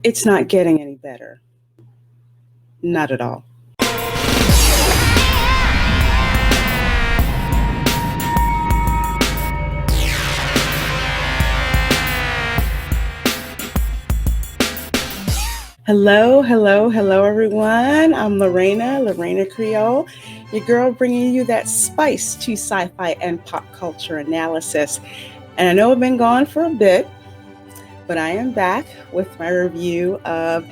It's not getting any better. Not at all. Hello, hello, hello, everyone. I'm Reina Creole, your girl bringing you that spice to sci fi and pop culture analysis. And I know I've been gone for a bit, but I am back with my review of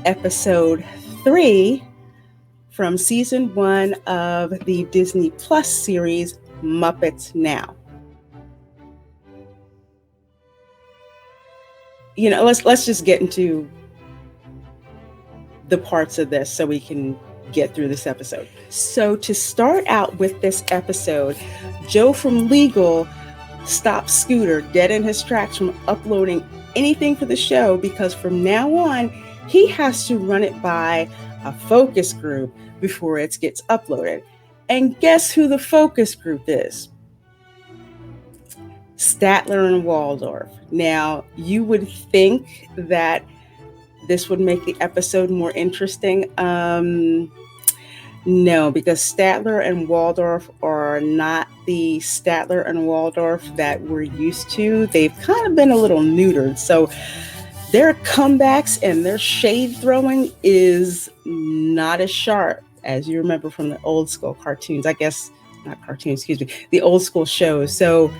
episode 3 from season 1 of the Disney Plus series Muppets Now. Let's just get into the parts of this so we can get through this episode. So to start out with this episode, Joe from Legal stops Scooter dead in his tracks from uploading anything for the show because from now on, he has to run it by a focus group before it gets uploaded. And guess who the focus group is? Statler and Waldorf. Now, you would think that this would make the episode more interesting. No, because Statler and Waldorf are not the Statler and Waldorf that we're used to. They've kind of been a little neutered. So their comebacks and their shade throwing is not as sharp as you remember from the old school cartoons. I guess, not cartoons, excuse me, the old school shows. So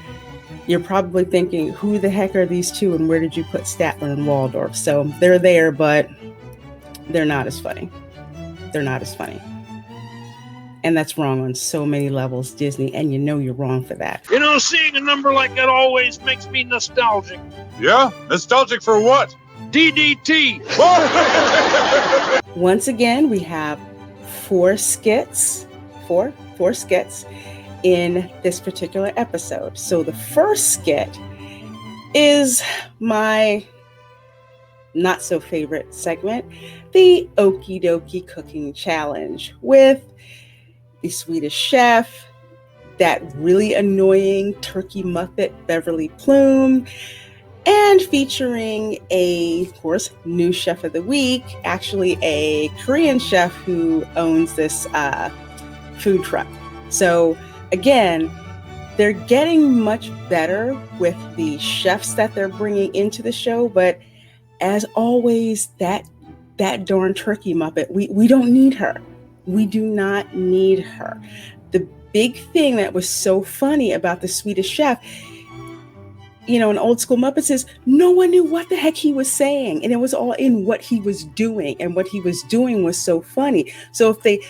you're probably thinking, who the heck are these two and where did you put Statler and Waldorf? So they're there, but they're not as funny. They're not as funny. And that's wrong on so many levels, Disney, and you know you're wrong for that. You know, seeing a number like that always makes me nostalgic. Yeah? Nostalgic for what? DDT. Once again, we have four skits in this particular episode. So the first skit is my not so favorite segment, the Okie Dokie Cooking Challenge with the Swedish chef, that really annoying turkey muppet Beverly Plume, and featuring of course, new chef of the week, actually a Korean chef who owns this food truck. So again, they're getting much better with the chefs that they're bringing into the show, but as always, that darn turkey muppet, we don't need her. We do not need her. The big thing that was so funny about the Swedish chef, in old school Muppets, is no one knew what the heck he was saying. And it was all in what he was doing. And what he was doing was so funny. So if they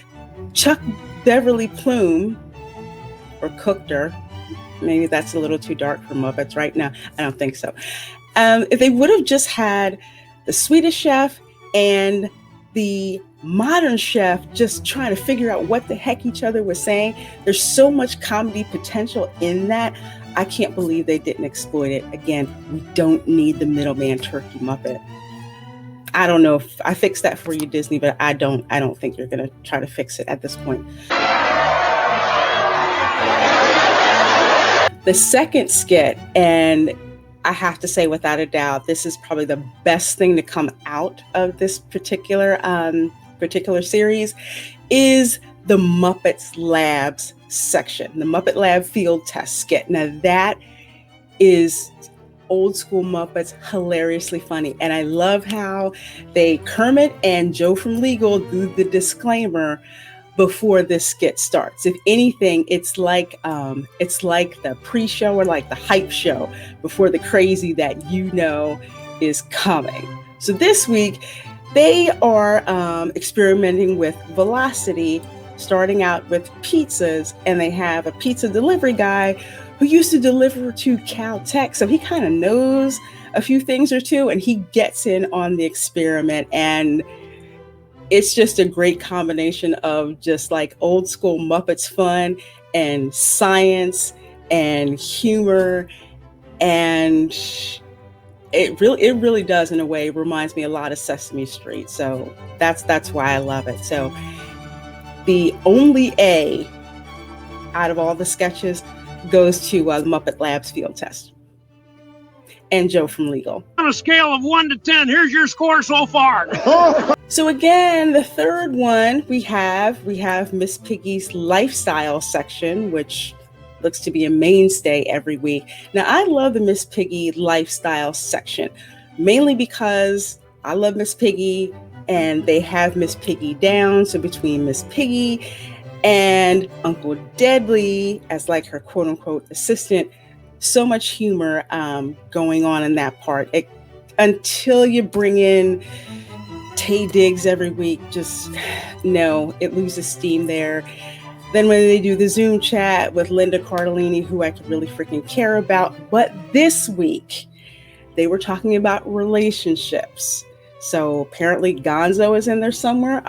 chucked Beverly Plume or cooked her, maybe that's a little too dark for Muppets right now. I don't think so. If they would have just had the Swedish chef and the modern chef just trying to figure out what the heck each other was saying, there's so much comedy potential in that. I can't believe they didn't exploit it. Again, we don't need the middleman turkey muppet. I don't know if I fixed that for you, Disney, but I don't think you're going to try to fix it at this point. The second skit, and I have to say without a doubt, this is probably the best thing to come out of this particular series, is the Muppets Labs section, the Muppet Lab field test skit. Now that is old school Muppets, hilariously funny. And I love how Kermit and Joe from Legal do the disclaimer before this skit starts. If anything, it's like the pre-show or like the hype show before the crazy that is coming. So this week, they are experimenting with velocity, starting out with pizzas, and they have a pizza delivery guy who used to deliver to Caltech, so he kind of knows a few things or two, and he gets in on the experiment, and it's just a great combination of just like old school Muppets fun and science and humor, and it really does, in a way, reminds me a lot of Sesame Street. So that's why I love it. So the only A out of all the sketches goes to the Muppet Labs field test. and Joe from Legal. On a scale of 1 to 10, here's your score so far. So again, the third one we have Miss Piggy's lifestyle section, which looks to be a mainstay every week. Now, I love the Miss Piggy lifestyle section, mainly because I love Miss Piggy and they have Miss Piggy down. So between Miss Piggy and Uncle Deadly as like her quote unquote assistant, so much humor going on in that part. Until you bring in Tay Diggs every week, just no, it loses steam there. Then when they do the Zoom chat with Linda Cardellini, who I could really freaking care about. But this week, they were talking about relationships. So apparently Gonzo is in there somewhere.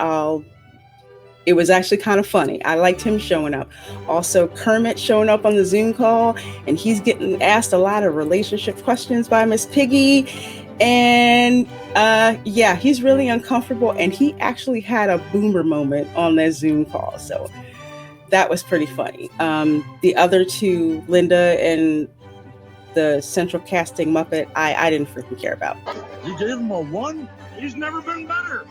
It was actually kind of funny. I liked him showing up. Also, Kermit showing up on the Zoom call, and he's getting asked a lot of relationship questions by Miss Piggy. And yeah, he's really uncomfortable. And he actually had a boomer moment on that Zoom call. So that was pretty funny. The other two, Linda and the central casting Muppet, I didn't freaking care about. You gave him a 1? He's never been better.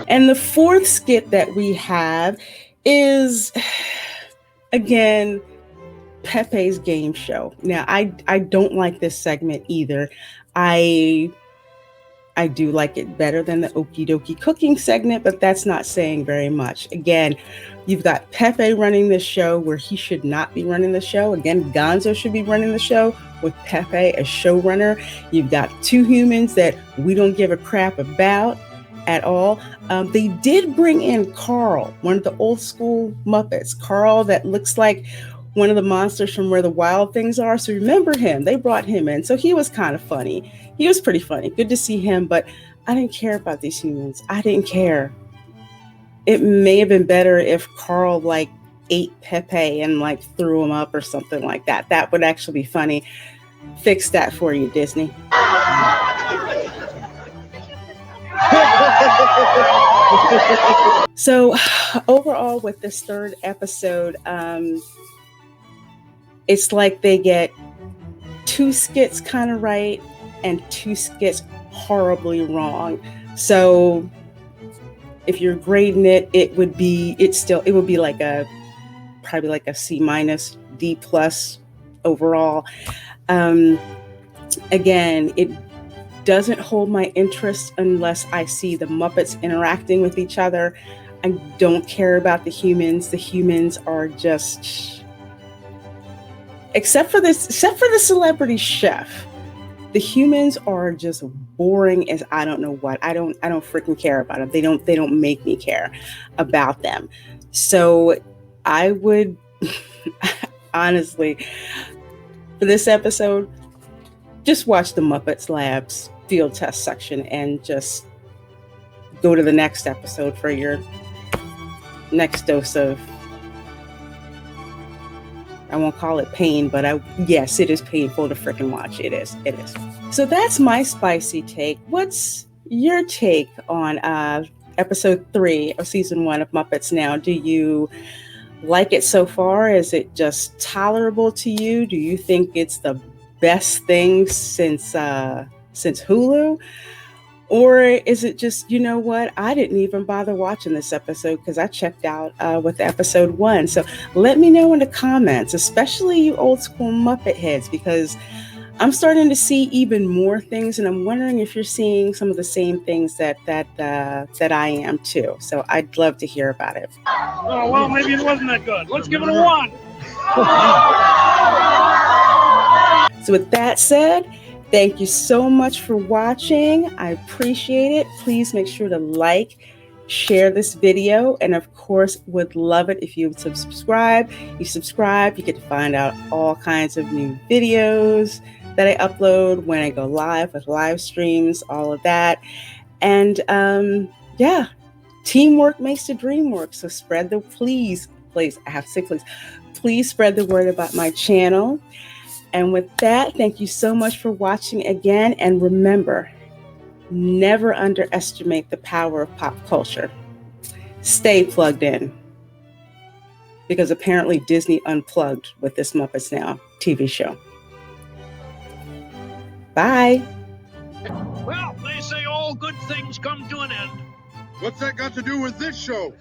And the fourth skit that we have is, again, Pepe's game show. Now, I don't like this segment either. I do like it better than the Okie Dokie cooking segment, but that's not saying very much. Again, you've got Pepe running the show where he should not be running the show. Again, Gonzo should be running the show with Pepe as showrunner. You've got two humans that we don't give a crap about at all. They did bring in Carl, one of the old school Muppets. Carl that looks like one of the monsters from Where the Wild Things Are. So remember him, they brought him in. So he was kind of funny. He was pretty funny. Good to see him, but I didn't care about these humans. I didn't care. It may have been better if Carl like ate Pepe and like threw him up or something like that. That would actually be funny. Fix that for you, Disney. So overall with this third episode, it's like they get 2 skits kind of right and 2 skits horribly wrong. So if you're grading it, it would be like probably like a C-, D+ overall. Again, it doesn't hold my interest unless I see the Muppets interacting with each other. I don't care about the humans. The humans are just, except for the celebrity chef, the humans are just boring as I don't know what. I don't freaking care about them. They don't make me care about them. So I would honestly, for this episode, just watch the Muppets Labs field test section and just go to the next episode for your next dose of, I won't call it pain, but yes, it is painful to freaking watch. It is. So that's my spicy take. What's your take on episode 3 of season 1 of Muppets Now? Do you like it so far? Is it just tolerable to you? Do you think it's the best thing since Hulu? Or is it just, you know what, I didn't even bother watching this episode because I checked out with episode 1. So let me know in the comments, especially you old school Muppet heads, because I'm starting to see even more things, and I'm wondering if you're seeing some of the same things that I am too. So I'd love to hear about it. Oh, well, maybe it wasn't that good. Let's give it a 1. So with that said, thank you so much for watching. I appreciate it. Please make sure to like, share this video, and of course, would love it if you would subscribe. You subscribe, you get to find out all kinds of new videos that I upload when I go live with live streams, all of that. And yeah, teamwork makes the dream work. So spread the, please, I have to say please spread the word about my channel. And with that, thank you so much for watching again. And remember, never underestimate the power of pop culture. Stay plugged in, because apparently Disney unplugged with this Muppets Now TV show. Bye. Well, they say all good things come to an end. What's that got to do with this show?